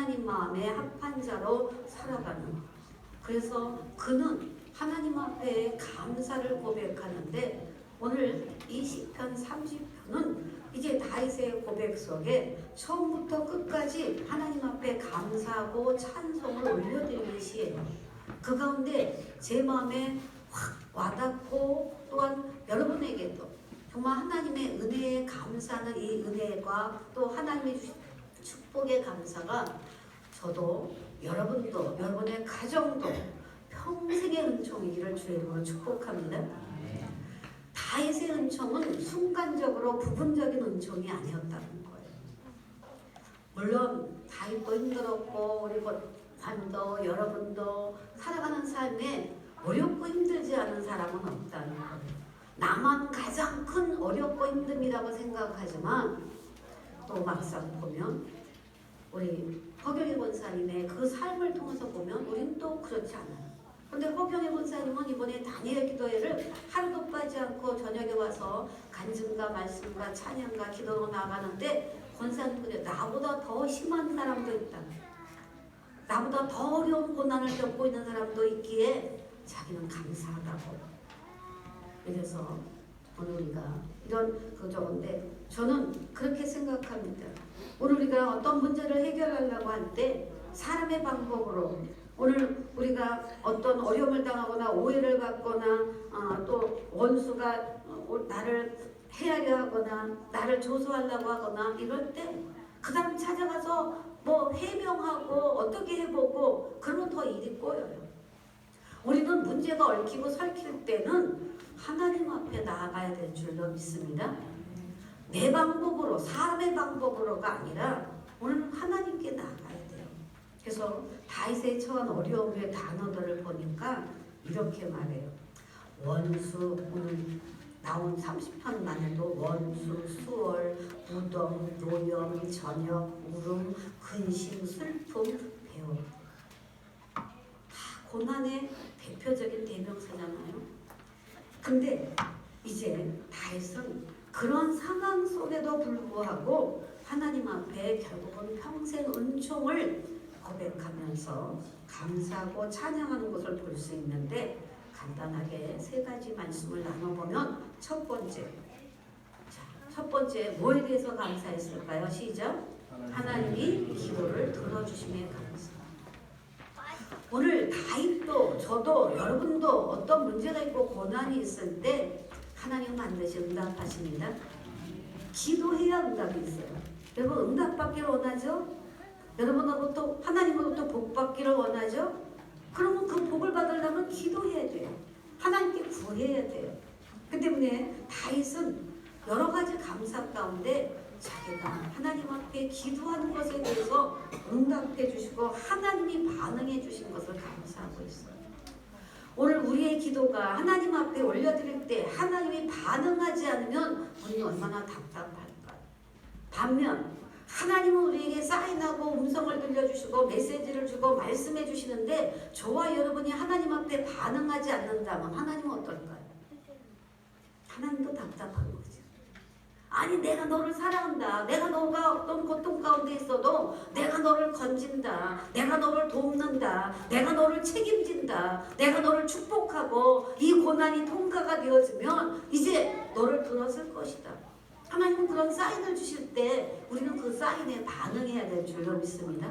하나님 마음에 합한 자로 살아가는. 그래서 그는 하나님 앞에 감사를 고백하는데 오늘 이 시편 30편은 이제 다윗의 고백 속에 처음부터 끝까지 하나님 앞에 감사하고 찬송을 올려드리는 시예요. 그 가운데 제 마음에 확 와닿고 또한 여러분에게도 정말 하나님의 은혜에 감사하는 이 은혜가 또 하나님의 주신 축복의 감사가 저도 여러분도 여러분의 가정도 평생의 은총이기를 주의 이름으로 축복합니다. 다윗의 은총은 순간적으로 부분적인 은총이 아니었다는 거예요. 물론 다윗도 힘들었고 우리 관도 여러분도 살아가는 삶에 어렵고 힘들지 않은 사람은 없다는 거예요. 나만 가장 큰 어렵고 힘듦이라고 생각하지만 또 막상 보면 우리 허경희 권사님의 그 삶을 통해서 보면 우리는 또 그렇지 않아요. 근데 허경희 권사님은 이번에 다니엘 기도회를 하루도 빠지 않고 저녁에 와서 간증과 말씀과 찬양과 기도로 나가는데 권사님 그래 나보다 더 심한 사람도 있다. 나보다 더 어려운 고난을 겪고 있는 사람도 있기에 자기는 감사하다고. 그래서 오늘 우리가 이런 그저건데 저는 그렇게 생각합니다. 오늘 우리가 어떤 문제를 해결하려고 할 때 사람의 방법으로 오늘 우리가 어떤 어려움을 당하거나 오해를 받거나 또 원수가 나를 해하려 하거나 나를 조소하려고 하거나 이럴 때 그 사람 찾아가서 뭐 해명하고 어떻게 해보고 그러면 더 일이 꼬여요. 우리는 문제가 얽히고 설킬 때는 하나님 앞에 나아가야 될 줄로 믿습니다. 내 방법으로 사람의 방법으로가 아니라 오늘 하나님께 나아가야 돼요. 그래서 다윗의 처한 어려움의 단어들을 보니까 이렇게 말해요. 원수 오늘 나온 30편만 해도 원수, 수월, 무덤, 노염, 전역, 울음, 근심, 슬픔, 배움 다 고난의 대표적인 대명사잖아요. 근데 이제 다윗은 그런 상황 속에도 불구하고 하나님 앞에 결국은 평생 은총을 고백하면서 감사하고 찬양하는 것을 볼 수 있는데 간단하게 세 가지 말씀을 나눠보면 첫 번째 뭐에 대해서 감사했을까요? 시작! 하나님이 기도를 들어주심에 감사. 오늘 다윗도 저도 여러분도 어떤 문제가 있고 고난이 있을 때 하나님 반드시 응답하십니다. 기도해야 응답이 있어요. 여러분 응답받기를 원하죠? 여러분으로부터 하나님으로부터 복받기를 원하죠? 그러면 그 복을 받으려면 기도해야 돼요. 하나님께 구해야 돼요. 그 때문에 다윗은 여러 가지 감사 가운데 자기가 하나님 앞에 기도하는 것에 대해서 응답해 주시고 하나님이 반응해 주신 것을 감사하고 있어요. 오늘 우리의 기도가 하나님 앞에 올려드릴 때 하나님이 반응하지 않으면 우리는 얼마나 답답할까요? 반면 하나님은 우리에게 사인하고 음성을 들려주시고 메시지를 주고 말씀해 주시는데 저와 여러분이 하나님 앞에 반응하지 않는다면 하나님은 어떨까요? 하나님도 답답한 거죠. 아니 내가 너를 사랑한다. 내가 너가 어떤 고통 가운데 있어도 내가 너를 건진다. 내가 너를 돕는다. 내가 너를 책임진다. 내가 너를 축복하고 이 고난이 통과가 되어지면 이제 너를 들었을 것이다. 하나님은 그런 사인을 주실 때 우리는 그 사인에 반응해야 될 줄로 믿습니다.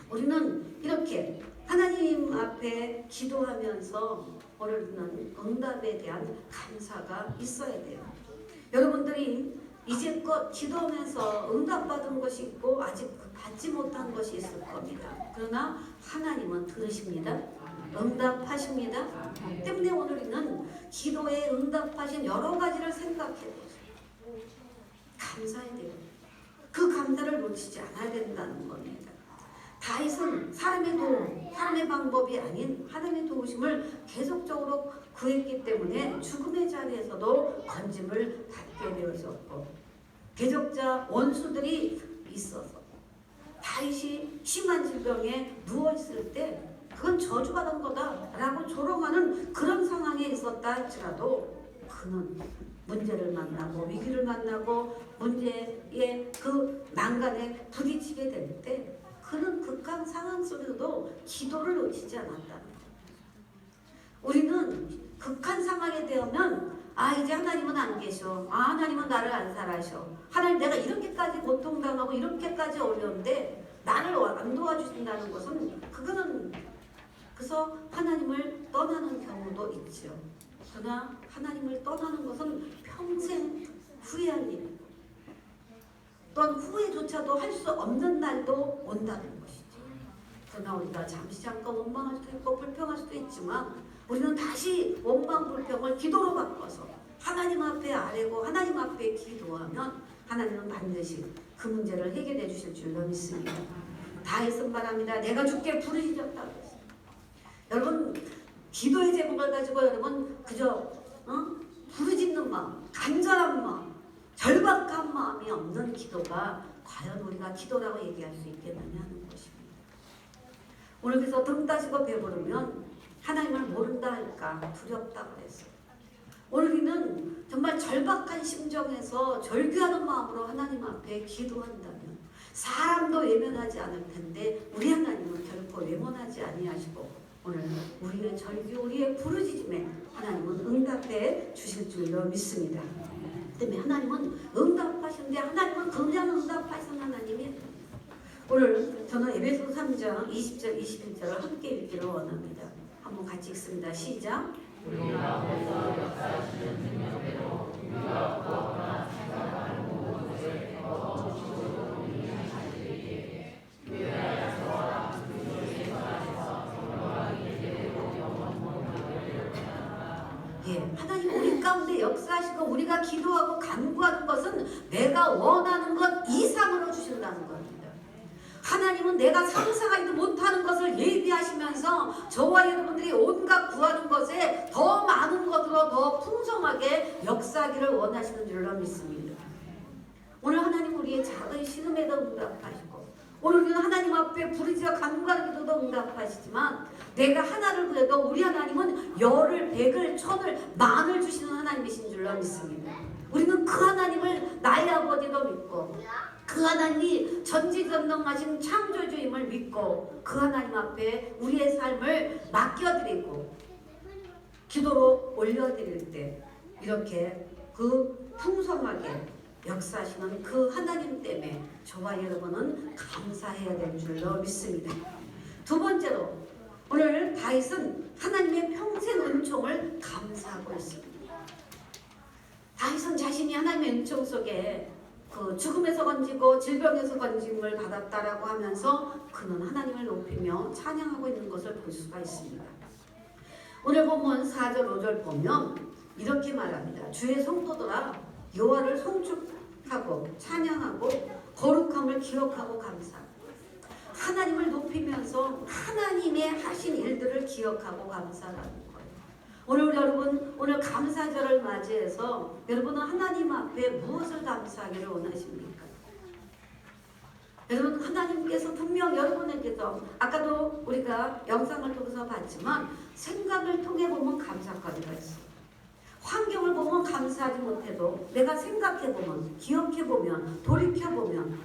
우리는 이렇게 하나님 앞에 기도하면서 오늘은 응답에 대한 감사가 있어야 돼요. 여러분들이 이제껏 기도하면서 응답받은 것이 있고 아직 받지 못한 것이 있을 겁니다. 그러나 하나님은 들으십니다. 응답하십니다. 때문에 오늘은 기도에 응답하신 여러 가지를 생각해 보세요. 감사해야 돼요. 그 감사를 놓치지 않아야 된다는 겁니다. 다윗은 사람의 도움, 사람의 방법이 아닌 하나님의 도우심을 계속적으로 구했기 때문에 죽음의 자리에서도 건짐을 받게 되어졌고 대적자 원수들이 있어서 다윗이 심한 질병에 누워있을 때 그건 저주받은 거다라고 조롱하는 그런 상황에 있었다 할지라도 그는 문제를 만나고 위기를 만나고 문제의 그 난간에 부딪히게 될 때 그 극한 상황 속에서도 기도를 놓치지 않았다는 거예요. 우리는 극한 상황에 되면 이제 하나님은 안 계셔. 하나님은 나를 안 사랑하셔. 하나님 내가 이렇게까지 고통당하고 이렇게까지 어려운데 나를 안 도와주신다는 것은 그거는 그래서 하나님을 떠나는 경우도 있죠. 그러나 하나님을 떠나는 것은 평생 후회할 일이고 또한 후회조차도 할 수 없는 날도 온다는 것이죠. 그러나 우리가 잠시 잠깐 원망할 수도 있고 불평할 수도 있지만 우리는 다시 원망 불평을 기도로 바꿔서 하나님 앞에 아뢰고 하나님 앞에 기도하면 하나님은 반드시 그 문제를 해결해 주실 줄로 믿습니다. 다윗은 말합니다. 내가 주께 부르짖었다고 했어요. 여러분 기도의 제목을 가지고 여러분 그저 부르짖는 마음, 간절한 마음, 절박한 마음이 없는 기도가 과연 우리가 기도라고 얘기할 수 있겠느냐 하는 것입니다. 오늘 그래서 등 따시고 배부르면 하나님을 모른다 할까 두렵다고 했어요. 오늘 우리는 정말 절박한 심정에서 절규하는 마음으로 하나님 앞에 기도한다면 사람도 외면하지 않을 텐데 우리 하나님은 결코 외면하지 아니하시고 오늘 우리의 절규, 우리의 부르짖음에 하나님은 응답해 주실 줄로 믿습니다. 때문에 하나님은 응답하시는데 하나님은 그냥 응답하시는 하나님이 오늘 저는 에베소 3장 20절 21절을 함께 읽기를 원합니다. 한번 같이 읽습니다. 시작. 우리가 앞에서 역사하시는 능력대로 우리가 구하거나 생각하는 모든 것을 더 주시고 인하시리에 교회하여서와 그리스도의 안에서 영광이 되고 영원하리로다. 하나님 우리 가운데 역사하시고 우리가 기도하고 간구하는 것은 내가 원하는 것 이상으로 주신다는 겁니다. 하나님은 내가 상상하지도 못하는 것을 예비하시면서 저와 여러분들이 온갖 구하는 것에 더 많은 것으로 더 풍성하게 역사하기를 원하시는 줄로 믿습니다. 오늘 하나님 우리의 작은 신음에도 응답하시고 오늘 우리는 하나님 앞에 부르짖어 간구하는 기도도 응답하시지만 내가 하나를 구해도 우리 하나님은 열을, 백을, 천을, 만을 주시는 하나님이신 줄로 믿습니다. 우리는 그 하나님을 나의 아버지도 믿고 그 하나님이 전지전능하신 창조주임을 믿고 그 하나님 앞에 우리의 삶을 맡겨드리고 기도로 올려드릴 때 이렇게 그 풍성하게 역사하시는 그 하나님 때문에 저와 여러분은 감사해야 될 줄로 믿습니다. 두 번째로 오늘 다윗은 하나님의 평생 은총을 감사하고 있습니다. 다윗은 자신이 하나님의 은총 속에 그 죽음에서 건지고 질병에서 건짐을 받았다라고 하면서 그는 하나님을 높이며 찬양하고 있는 것을 볼 수가 있습니다. 오늘 본문 4절 5절 보면 이렇게 말합니다. 주의 성도들아 여호와를 송축하고 찬양하고 거룩함을 기억하고 감사하고 하나님을 높이면서 하나님의 하신 일들을 기억하고 감사하는 거예요. 오늘 여러분 오늘 감사절을 맞이해서 여러분은 하나님 앞에 무엇을 감사하기를 원하십니까? 여러분 하나님께서 분명 여러분에게서 아까도 우리가 영상을 통해서 봤지만 생각을 통해 보면 감사거리가 있어요. 환경을 보면 감사하지 못해도 내가 생각해보면 기억해보면 돌이켜보면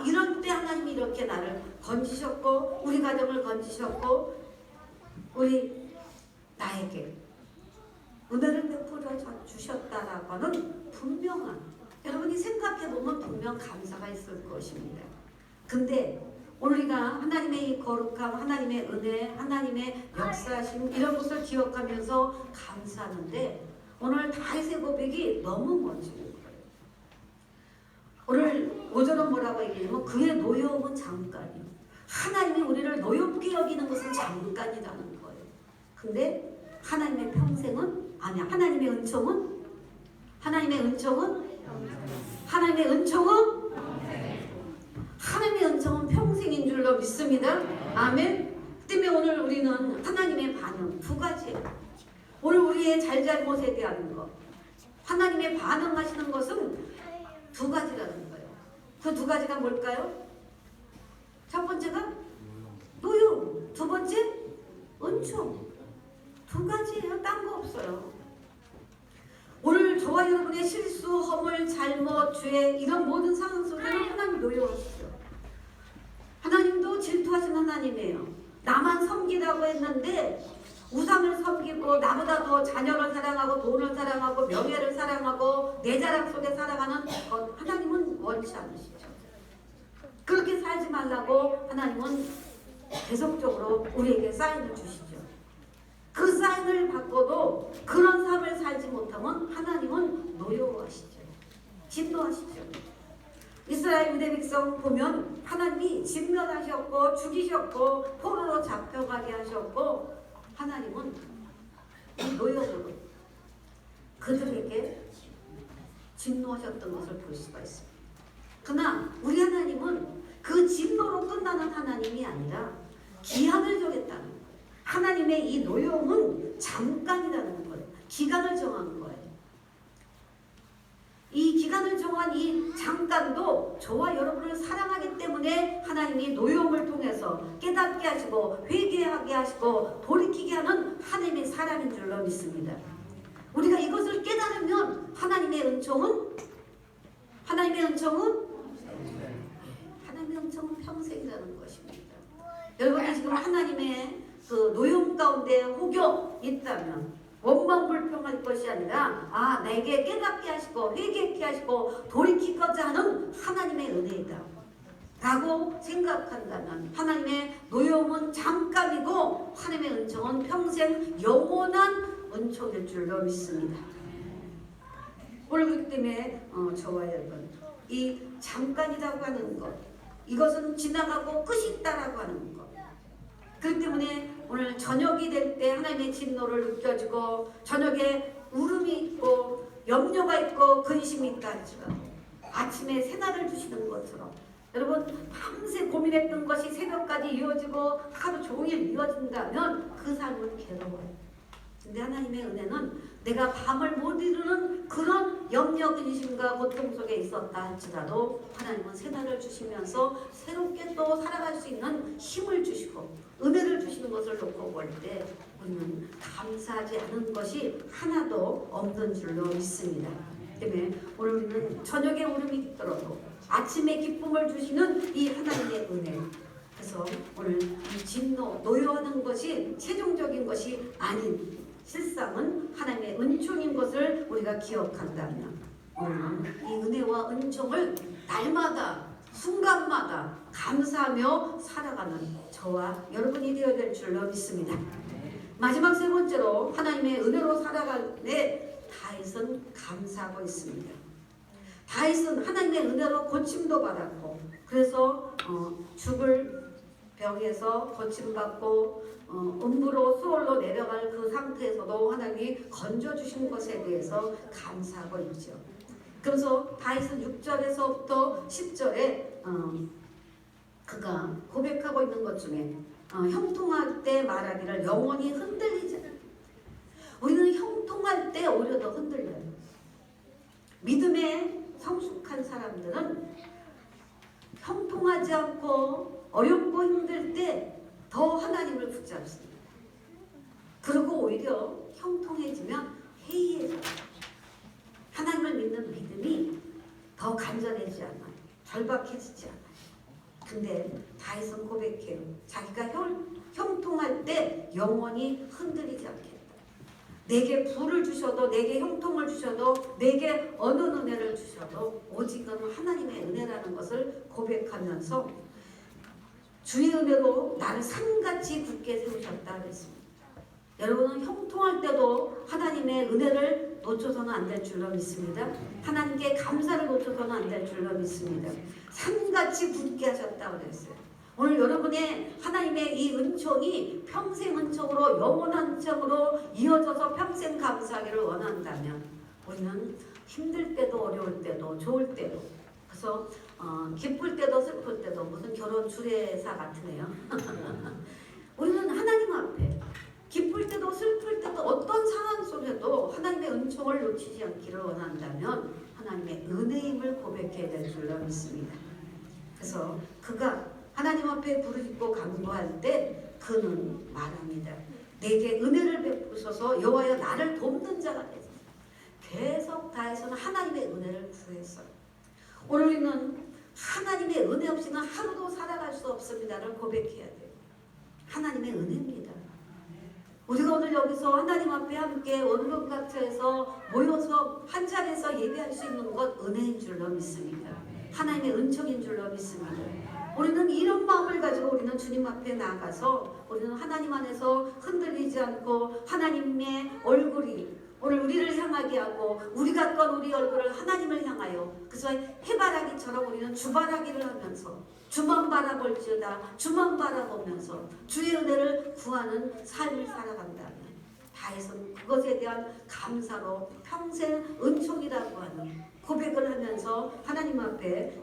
이럴 때 하나님이 이렇게 나를 건지셨고 우리 가정을 건지셨고 우리 나에게 은혜를 베풀어 주셨다라고 하는 분명한 여러분이 생각해보면 분명 감사가 있을 것입니다. 근데 오늘 우리가 하나님의 이 거룩함, 하나님의 은혜, 하나님의 역사심 이런 것을 기억하면서 감사하는데 오늘 다윗의 고백이 너무 멋진 거예요. 오늘 5절은 뭐라고 얘기하냐면 그의 노여움은 잠깐이요. 하나님이 우리를 노엽게 여기는 것은 잠깐이라는 거예요. 근데 하나님의 평생은 아니야. 하나님의 은총은 평생인 줄로 믿습니다. 아멘. 때문에 오늘 우리는 하나님의 반응 두 가지예요. 오늘 우리의 잘잘못에 대한 것 하나님의 반응하시는 것은 두 가지라는 거예요. 그 두 가지가 뭘까요? 첫 번째가 노여움, 두 번째 은총. 두 가지예요. 딴 거 없어요. 오늘 저와 여러분의 실수, 허물, 잘못, 죄 이런 모든 상황 속에는 하나님 노여웠어요. 하나님도 질투하시는 나만 섬기라고 했는데 우상을 섬기고 나보다 더 자녀를 사랑하고 돈을 사랑하고 명예를 사랑하고 내 자랑 속에 살아가는 것 하나님은 원치 않으시죠. 그렇게 살지 말라고 하나님은 계속적으로 우리에게 사인을 주시죠. 그 사인을 받고도 그런 삶을 살지 못하면 하나님은 노여워하시죠. 진노하시죠. 이스라엘 유대 백성 보면 하나님이 진멸하셨고 죽이셨고 포로로 잡혀가게 하셨고 하나님은 이 노여움으로 그들에게 진노하셨던 것을 볼 수가 있습니다. 그러나 우리 하나님은 그 진노로 끝나는 하나님이 아니라 기한을 정했다는 거예요. 하나님의 이 노여움은 잠깐이라는 거예요. 기간을 정한 거예요. 이 기간을 정한 이 잠깐도 저와 여러분을 사랑하기 때문에 하나님이 노여움을 통해서 깨닫게 하시고 회개하게 하시고 돌이키게 하는 하나님의 사랑인 줄로 믿습니다. 우리가 이것을 깨달으면 하나님의 은총은 평생이라는 것입니다. 여러분이 지금 하나님의 그 노여움 가운데 혹여 있다면 원망 불평할 것이 아니라 내게 깨닫게 하시고 회개케 하시고 돌이키고자 하는 하나님의 은혜이다 라고 생각한다면 하나님의 노여움은 잠깐이고 하나님의 은총은 평생 영원한 은총일 줄로 믿습니다. 오늘 그렇기 때문에 저와 여러분 이 잠깐이라고 하는 것 이것은 지나가고 끝이 있다라고 하는 것 그렇기 때문에 오늘 저녁이 될 때 하나님의 진노를 느껴지고 저녁에 울음이 있고 염려가 있고 근심이 있다 할지라도 아침에 새날을 주시는 것처럼 여러분 밤새 고민했던 것이 새벽까지 이어지고 하루 종일 이어진다면 그 삶은 괴로워요. 근데 하나님의 은혜는 내가 밤을 못 이루는 그런 염려 근심과 고통 속에 있었다 할지라도 하나님은 새날을 주시면서 새롭게 또 살아갈 수 있는 힘을 주시고 은혜를 주시는 것을 놓고 볼 때 우리는 감사하지 않은 것이 하나도 없는 줄로 믿습니다. 때문에 오늘 우리는 저녁에 울음이 있더라도 아침에 기쁨을 주시는 이 하나님의 은혜 그래서 오늘 이 진노, 노여하는 것이 최종적인 것이 아닌 실상은 하나님의 은총인 것을 우리가 기억한다면 오늘은 이 은혜와 은총을 날마다 순간마다 감사하며 살아가는 저와 여러분이 되어야 될 줄로 믿습니다. 마지막 세 번째로 하나님의 은혜로 살아갈 때 다윗은 감사하고 있습니다. 다윗은 하나님의 은혜로 고침도 받았고 그래서 죽을 병에서 고침받고 음부로 수월로 내려갈 그 상태에서도 하나님이 건져주신 것에 대해서 감사하고 있죠. 그래서 다윗은 6절에서부터 10절에 그가 고백하고 있는 것 중에 형통할 때 말하기를 영원히 흔들리지 않아. 우리는 형통할 때 오히려 더 흔들려요. 믿음에 성숙한 사람들은 형통하지 않고 어렵고 힘들 때 더 하나님을 붙잡습니다. 그리고 오히려 형통해지면 해이해져요. 하나님을 믿는 믿음이 더 간절해지지 않아요. 절박해지지 않아요. 근데 다윗은 고백해요. 자기가 형통할 때 영원히 흔들리지 않겠다. 내게 부를 주셔도 내게 형통을 주셔도 내게 어느 은혜를 주셔도 오직은 하나님의 은혜라는 것을 고백하면서 주의 은혜로 나를 산같이 굳게 세우셨다 그랬습니다. 여러분은 형통할 때도 하나님의 은혜를 놓쳐서는 안 될 줄로 믿습니다. 하나님께 감사를 놓쳐서는 안 될 줄로 믿습니다. 산같이 굳게 하셨다 그랬어요. 오늘 여러분의 하나님의 이 은총이 평생 은총으로 영원한 은총으로 이어져서 평생 감사하기를 원한다면 우리는 힘들 때도 어려울 때도 좋을 때도 그래서 기쁠 때도 슬플 때도 무슨 결혼 주례사 같으네요. 우리는 하나님 앞에 기쁠 때도 슬플 때도 어떤 상황 속에도 하나님의 은총을 놓치지 않기를 원한다면 하나님의 은혜임을 고백해야 될 줄로 믿습니다. 그래서 그가 하나님 앞에 부르짖고 간구할 때 그는 말합니다. 내게 은혜를 베푸소서 여호와여 나를 돕는 자가 되소서. 계속 다해서는 하나님의 은혜를 구했어요. 오늘 우리는 하나님의 은혜 없이는 하루도 살아갈 수 없습니다를 고백해야 돼요. 하나님의 은혜입니다. 우리가 오늘 여기서 하나님 앞에 함께 원룸같이에서 모여서 한 자리에서 예배할 수 있는 것 은혜인 줄로 믿습니다. 하나님의 은총인 줄로 믿습니다. 우리는 이런 마음을 가지고 우리는 주님 앞에 나가서 우리는 하나님 안에서 흔들리지 않고 하나님의 얼굴이 오늘 우리를 향하게 하고 우리가 건 우리 얼굴을 하나님을 향하여 그래서 해바라기처럼 우리는 주바라기를 하면서 주만 바라볼지어다 주만 바라보면서 주의 은혜를 구하는 삶을 살아간다면 다해서 그것에 대한 감사로 평생 은총이라고 하는 고백을 하면서 하나님 앞에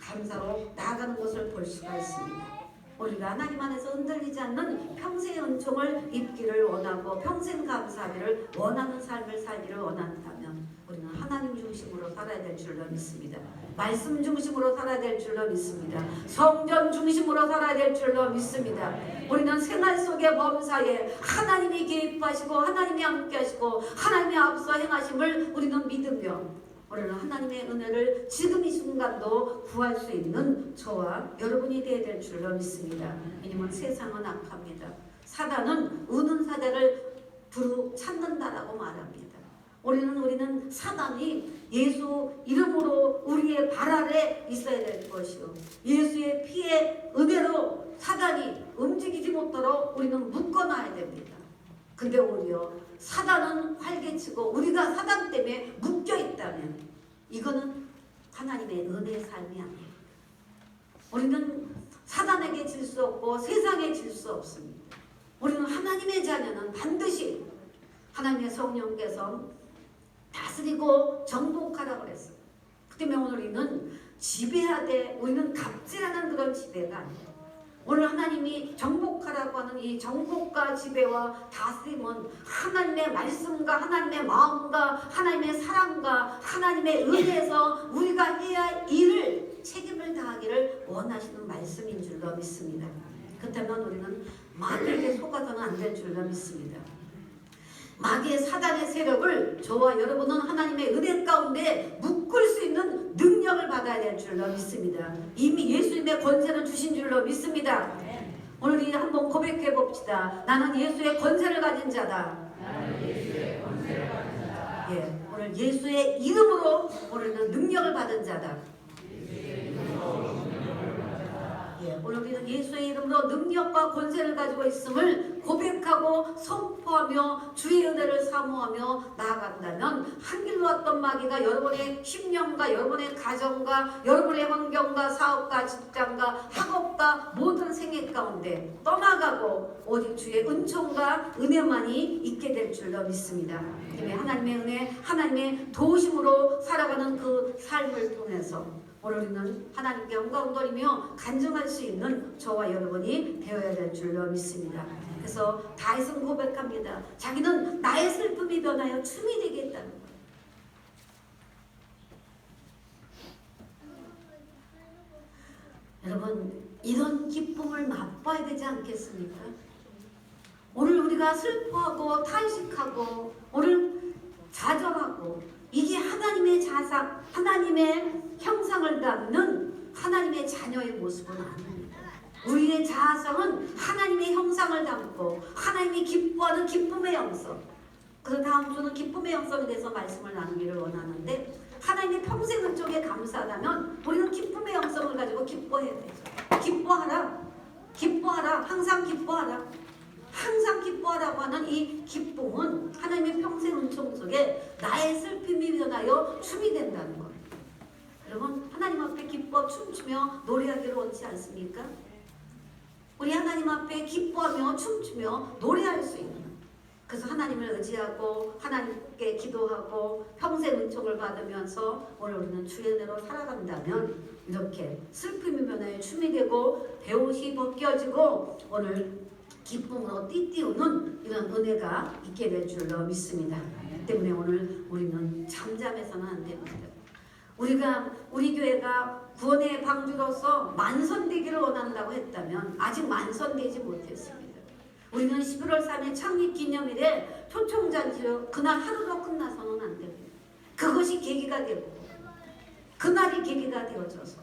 감사로 나아가는 것을 볼 수가 있습니다. 우리가 하나님 안에서 흔들리지 않는 평생의 은총을 입기를 원하고 평생 감사하기를 원하는 삶을 살기를 원한다면 우리는 하나님 중심으로 살아야 될 줄로 믿습니다. 말씀 중심으로 살아야 될 줄로 믿습니다. 성전 중심으로 살아야 될 줄로 믿습니다. 우리는 생활 속의 범사에 하나님이 개입하시고 하나님이 함께 하시고 하나님의 앞서 행하심을 우리는 믿으며 우리는 하나님의 은혜를 지금 이 순간도 구할 수 있는 저와 여러분이 되어야 될 줄로 믿습니다. 왜냐하면 세상은 악합니다. 사단은 우는 사자를 두루 찾는다라고 말합니다. 우리는 사단이 예수 이름으로 우리의 발 아래 있어야 될 것이요 예수의 피의 은혜로 사단이 움직이지 못하도록 우리는 묶어놔야 됩니다. 근데 오히려 사단은 활개치고 우리가 사단 때문에 묶여있다면 이거는 하나님의 은혜의 삶이 아니에요. 우리는 사단에게 질 수 없고 세상에 질 수 없습니다. 우리는 하나님의 자녀는 반드시 하나님의 성령께서 다스리고 정복하라고 그랬어요. 그 때문에 오늘 우리는 지배하되 우리는 갑질하는 그런 지배가 아니에요. 오늘 하나님이 정복하라고 하는 이 정복과 지배와 다스림은 하나님의 말씀과 하나님의 마음과 하나님의 사랑과 하나님의 은혜에서 우리가 해야 할 일을 책임을 다하기를 원하시는 말씀인 줄로 믿습니다. 그렇다면 우리는 마귀에게 속아서는 안 될 줄로 믿습니다. 마귀의 사단의 세력을 저와 여러분은 하나님의 은혜 가운데 묶을 수 있는 능력을 받아야 될 줄로 믿습니다. 이미 예수님의 권세를 주신 줄로 믿습니다. 오늘 우리 한번 고백해 봅시다. 나는 예수의 권세를 가진 자다. 예, 오늘 예수의 이름으로 우리는 능력을 받은 자다. 예, 오늘 우리는 예수의 이름으로 능력과 권세를 가지고 있음을 고백하고 선포하며 주의 은혜를 사모하며 나아간다면 한 길로 왔던 마귀가 여러분의 심령과 여러분의 가정과 여러분의 환경과 사업과 직장과 학업과 모든 생애 가운데 떠나가고 오직 주의 은총과 은혜만이 있게 될 줄로 믿습니다. 때문에 하나님의 은혜, 하나님의 도우심으로 살아가는 그 삶을 통해서 오늘 우리는 하나님께 영광 돌리며 간증할 수 있는 저와 여러분이 되어야 될 줄로 믿습니다. 그래서 다윗은 고백합니다. 자기는 나의 슬픔이 변하여 춤이 되겠다는 거예요. 여러분 이런 기쁨을 맛봐야 되지 않겠습니까? 오늘 우리가 슬퍼하고 탄식하고 오늘 좌절하고 이게 하나님의 자상, 하나님의 형상을 담는 하나님의 자녀의 모습은 아닙니다. 우리의 자아상은 하나님의 형상을 담고 하나님이 기뻐하는 기쁨의 형성. 그래서 다음 주는 기쁨의 형성에 대해서 말씀을 나누기를 원하는데 하나님의 평생 은총에 감사하다면 우리는 기쁨의 형성을 가지고 기뻐해야 되죠. 기뻐하라. 기뻐하라. 항상 기뻐하라. 항상 기뻐하라고 하는 이 기쁨은 하나님의 평생 은총 속에 나의 슬픔이 변하여 춤이 된다는 거예요. 여러분 하나님 앞에 기뻐 춤추며 노래하기를 원치 않습니까? 우리 하나님 앞에 기뻐하며 춤추며 노래할 수 있는 그래서 하나님을 의지하고 하나님께 기도하고 평생 은총을 받으면서 오늘 우리는 주의 은혜로 살아간다면 이렇게 슬픔이 변하여 춤이 되고 배옷이 벗겨지고 오늘 기쁨으로 띠띠우는 이런 은혜가 있게 될 줄로 믿습니다. 때문에 오늘 우리는 잠잠해서는 안 됩니다. 우리 교회가 구원의 방주로서 만선되기를 원한다고 했다면 아직 만선되지 못했습니다. 우리는 11월 3일 창립기념일에 초청잔치로 그날 하루로 끝나서는 안 됩니다. 그것이 계기가 되고 그날이 계기가 되어져서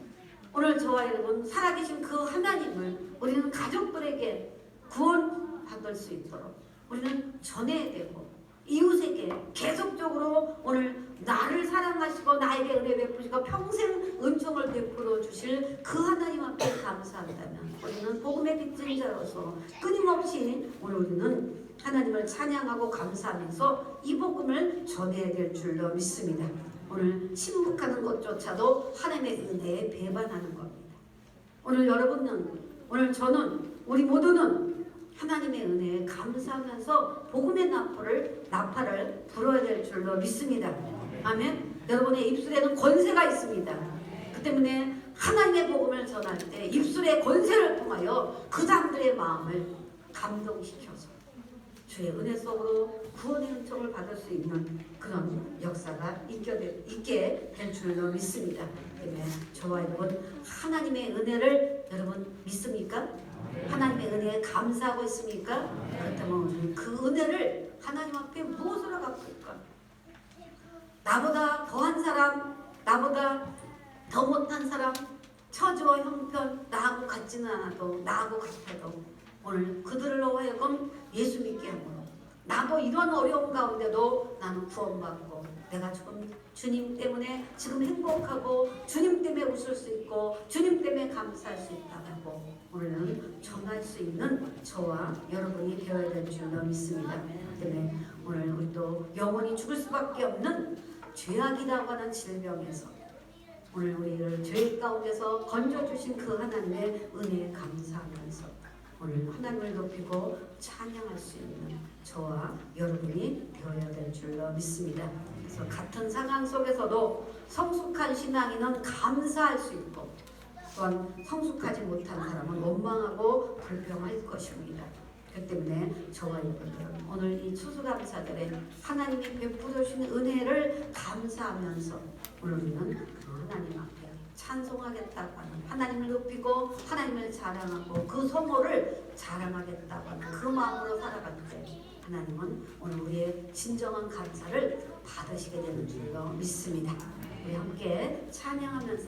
오늘 저와 여러분 살아계신 그 하나님을 우리는 가족들에게 구원 받을 수 있도록 우리는 전해야 되고 이웃에게 계속적으로 오늘 나를 사랑하시고 나에게 은혜 베푸시고 평생 은총을 베풀어 주실 그 하나님 앞에 감사한다면 우리는 복음의 빚진 자로서 끊임없이 오늘 우리는 하나님을 찬양하고 감사하면서 이 복음을 전해야 될 줄로 믿습니다. 오늘 침묵하는 것조차도 하나님의 은혜에 배반하는 겁니다. 오늘 여러분은, 오늘 저는, 우리 모두는 하나님의 은혜에 감사하면서 복음의 나팔을 불어야 될 줄로 믿습니다. 아멘. 여러분의 입술에는 권세가 있습니다. 그 때문에 하나님의 복음을 전할 때 입술의 권세를 통하여 그 사람들의 마음을 감동시켜서 주의 은혜 속으로 구원의 은총을 받을 수 있는 그런 역사가 있게 될 줄로 믿습니다. 때문에 저와 여러분 하나님의 은혜를 여러분 믿습니까? 하나님의 은혜에 감사하고 있습니까? 그렇다면 그 은혜를 하나님 앞에 무엇으로 갚을까? 나보다 더한 사람, 나보다 더 못한 사람, 처지와 형편 나하고 같지는 않아도 나하고 같아도 오늘 그들로 하여금 예수 믿게 함으로 나도 이런 어려움 가운데도 나는 구원받고 내가 주님 때문에 지금 행복하고 주님 때문에 웃을 수 있고 주님 때문에 감사할 수 있다고 오늘은 전할 수 있는 저와 여러분이 되어야 될 줄로 믿습니다. 때문에 오늘 우리 또 영원히 죽을 수밖에 없는 죄악이라고 하는 질병에서 오늘 우리를 죄 가운데서 건져주신 그 하나님의 은혜에 감사하면서 오늘 하나님을 높이고 찬양할 수 있는 저와 여러분이 되어야 될 줄로 믿습니다. 그래서 같은 상황 속에서도 성숙한 신앙인은 감사할 수 있고 또한 성숙하지 못한 사람은 원망하고 불평할 것입니다. 그 때문에 저와 여러분들 오늘 이 추수감사절에 하나님이 베풀어 주신 은혜를 감사하면서 오늘 우리는 하나님 앞에 찬송하겠다고 하는 하나님을 높이고 하나님을 자랑하고 그 성호를 자랑하겠다고 하는 그 마음으로 살아갈 때 하나님은 오늘 우리의 진정한 감사를 받으시게 되는 줄로 믿습니다. 우리 함께 찬양하면서